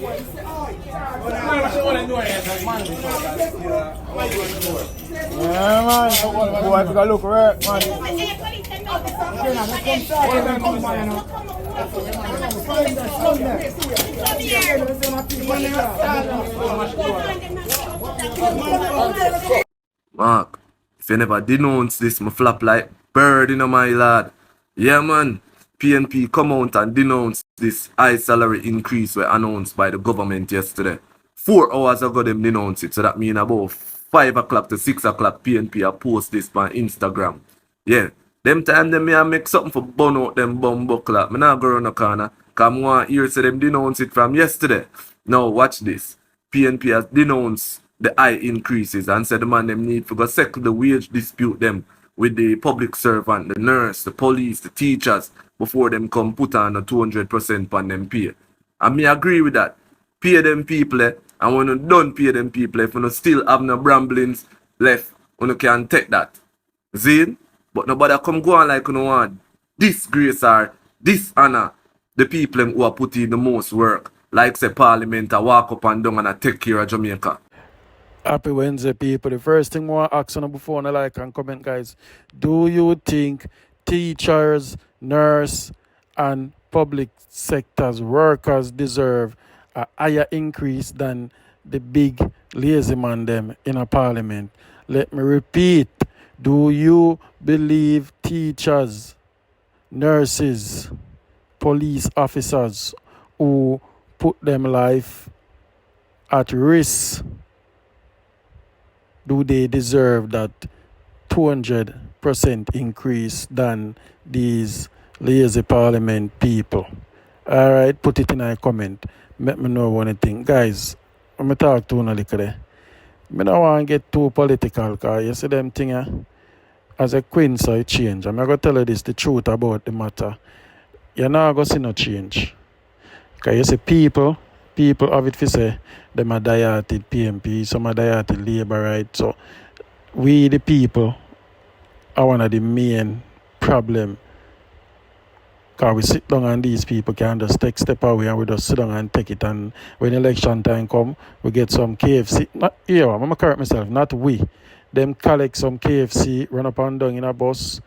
Yeah, man. Boy, if you look right, man. Mark, if you never denounce this, me flap like bird in my lad. Yeah, man. PNP come out and denounce this high salary increase were announced by the government yesterday. 4 hours ago them denounce it, so that mean about 5 o'clock to 6 o'clock PNP a post this on Instagram. Yeah, them time them may make something for burn out them bum buckler. Me not go around the corner, cause I want to hear say them denounce it from yesterday. Now watch this. PNP has denounced the high increases and said the man them need to go settle the wage dispute them with the public servant, the nurse, the police, the teachers, before them come put on a 200% on them pay. And me agree with that. Pay them people, and when you don't pay them people, if you still have no bramblings left, you can take that. See? But nobody come go on like you want disgrace or dishonor the people who are put in the most work. Like say Parliament, I walk up and down and I take care of Jamaica. Happy Wednesday, people. The first thing I want to ask on before I like and comment, guys. Do you think teachers, nurse, and public sectors workers deserve a higher increase than the big lazy man them in a parliament? Let me repeat. Do you believe teachers, nurses, police officers who put them life at risk, do they deserve that 200% increase than these lazy parliament people? All right, put it in a comment. Let me know what you think. Guys, I'm going to talk to you a little bit. I don't want to get too political because you see them thing as a queen, so it change. I'm going to tell you this, the truth about the matter. You're not going to see no change. Because you see people have it for say them are dieted PMP, some are dieted labor, right? So we the people are one of the main problem. Because we sit down and these people can just take step away and we just sit down and take it, and when election time come, we get some KFC. Not here, I'm gonna correct myself, not we. Them collect some KFC, run up and down in a bus,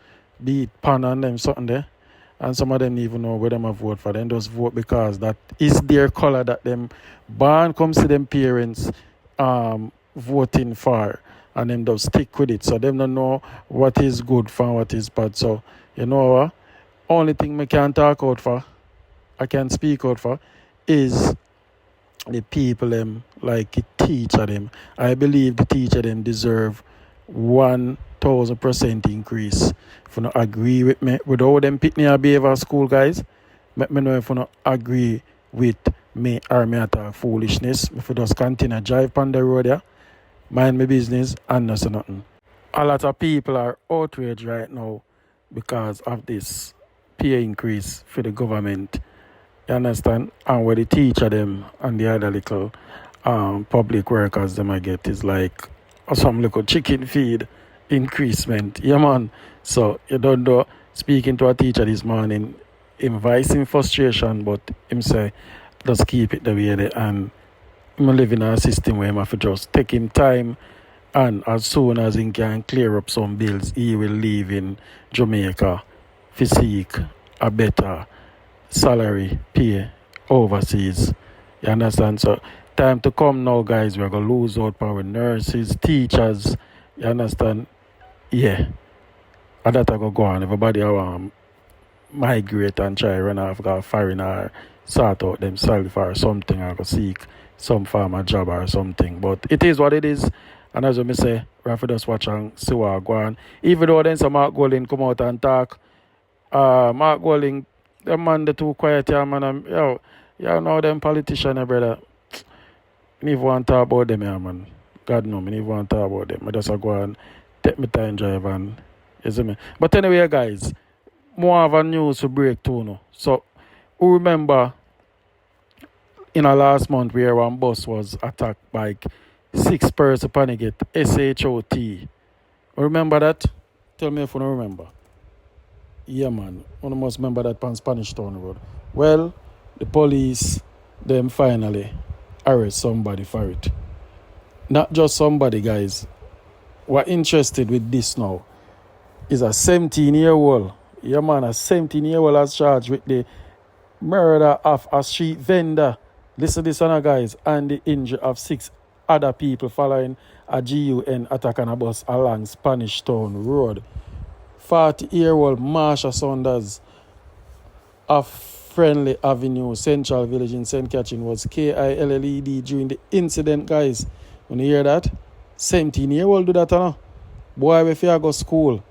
beat pan and them something there. And some of them even know where them a vote for. Them just vote because that is their color that them born comes to them parents voting for, and them just stick with it. So them don't know what is good for what is bad. So you know what? Only thing I can talk out for, I can speak out for, is the people them, like the teacher them. I believe the teacher them deserve 1,000% increase. If you don't agree with me, with all them pick me a behavior school, guys, let me know if you don't agree with me or me at all foolishness. If you just continue drive on the road, yeah, mind my business and not say nothing. A lot of people are outraged right now because of this pay increase for the government. You understand? And where the teacher them and the other little public workers them I get is like some little chicken feed increasement. Yeah, man. So you don't know, speaking to a teacher this morning, him voicing frustration, but him say just keep it the way they, and him live in a system where him have to just take him time, and as soon as he can clear up some bills, he will leave in Jamaica to seek a better salary pay overseas. You understand? So time to come now, guys. We're gonna lose out our nurses, teachers. You understand? Yeah. And that I go on. Everybody want migrate and try run off, go foreign or sort out themselves or something, or go seek some form of job or something. But it is what it is. And as I say, we have to just watch and see what go on. Even though then some Mark Golding come out and talk, Mark Golding, the man the too quiet here, man. You know them politicians, brother. I never want to talk about them here, man. God no, I never want to talk about them. I just go and take my time drive and, you see me. But anyway, guys, more of a news to break too now. So, who remember in the last month where one bus was attacked by 6 persons panic it, SHOT. Remember that? Tell me if you don't remember. Yeah, man. One must remember that on Spanish Town Road. Well, the police them finally arrest somebody for it. Not just somebody, guys. We're interested with this now. Is a 17-year-old. Yeah, man, a 17-year-old has charged with the murder of a street vendor. Listen to this one, guys. And the injury of 6 other people following a GUN attack on a bus along Spanish Town Road. 40-year-old Marsha Saunders of Friendly Avenue, Central Village in St. Catherine was KILLED during the incident, guys. When you hear that? 17-year-old do that, no? Boy, if you go school,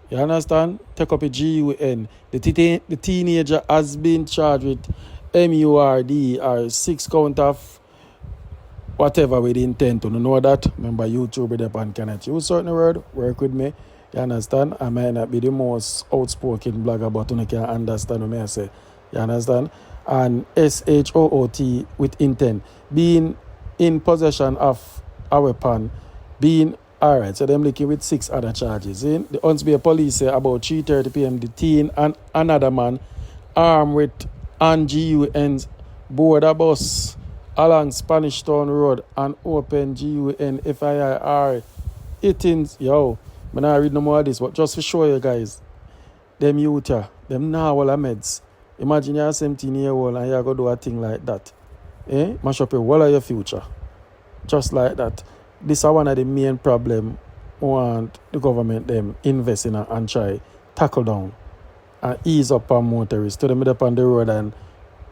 you understand? Take up a GUN. The teenager has been charged with Mvrderd or 6 count of whatever with the intent to know that. Remember, YouTube with and cannot use certain word. Work with me. You understand? I might not be the most outspoken blogger, but you can understand what I say. You understand? And SHOOT with intent. Being in possession of a weapon. Being alright. So them looking with 6 other charges. The Huntsville police say about 3:30 p.m. the teen and another man armed with GUNs board a bus along Spanish Town Road and open GUN FIR 18s. Yo, I'm not read no more of this, but just to show you guys, them youth, them now all meds. Imagine you're a 17-year-old and you're going to do a thing like that. Mash up your whole of your future. Just like that. This is one of the main problems want the government them invest in and try tackle down and ease up on motorists. To them up on the road and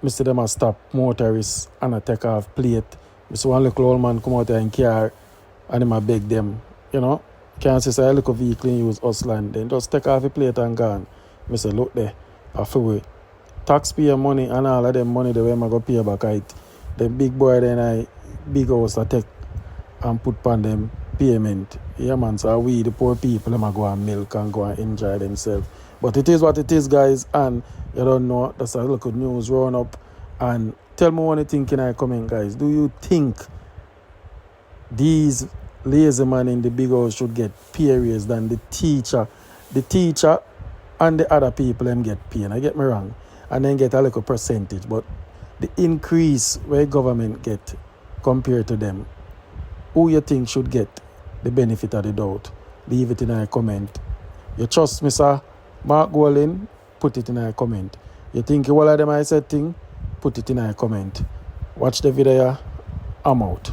Mr. them stop motorists and I take off plate. Mr. one little old man come out there in car and him beg them, you know. Can't say a little vehicle and use us land. Then just take off the plate and gone. I say, look there, I feel taxpayer money and all of them money the way I go pay back it. The big boy then I big house I take and put on them payment. Yeah man, so we the poor people them go and milk and go and enjoy themselves. But it is what it is, guys, and you don't know, that's a little news run up. And tell me what you think in our comment, guys. Do you think these lazy man in the big house should get pay raise than the teacher? The teacher and the other people them get pay, and I get me wrong, and then get a little percentage, but the increase where government get compared to them, who you think should get the benefit of the doubt? Leave it in a comment. You trust me, sir? Mark Golin, put it in a comment. You think all of them I said thing? Put it in a comment. Watch the video. I'm out.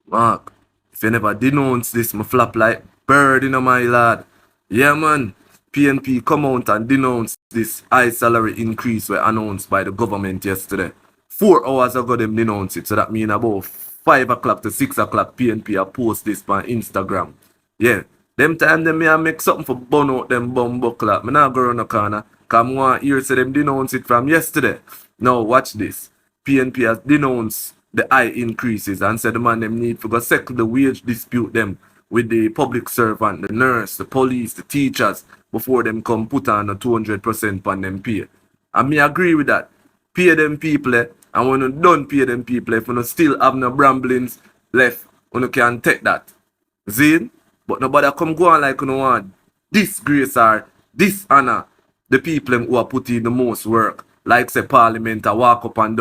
Mark, if you never denounce this, me flap like bird in my lad. Yeah man, PNP come out and denounce this high salary increase were announced by the government yesterday. 4 hours ago them denounce it, so that mean about 5 o'clock to 6 o'clock PNP a post this on Instagram. Yeah, them time them may make something for burn out them bum buckler. Me not go around the corner, cause I want to hear say them denounce it from yesterday. Now watch this. PNP has denounced the high increases and said the man them need to go settle the wage dispute them with the public servant, the nurse, the police, the teachers before them come put on a 200% on them pay. And me agree with that. Pay them people, and when you don't pay them people, if you still have no bramblings left, you can take that. See? But nobody come go on like you want disgrace or dishonor the people who are putting the most work. Like say Parliament, I walk up and down.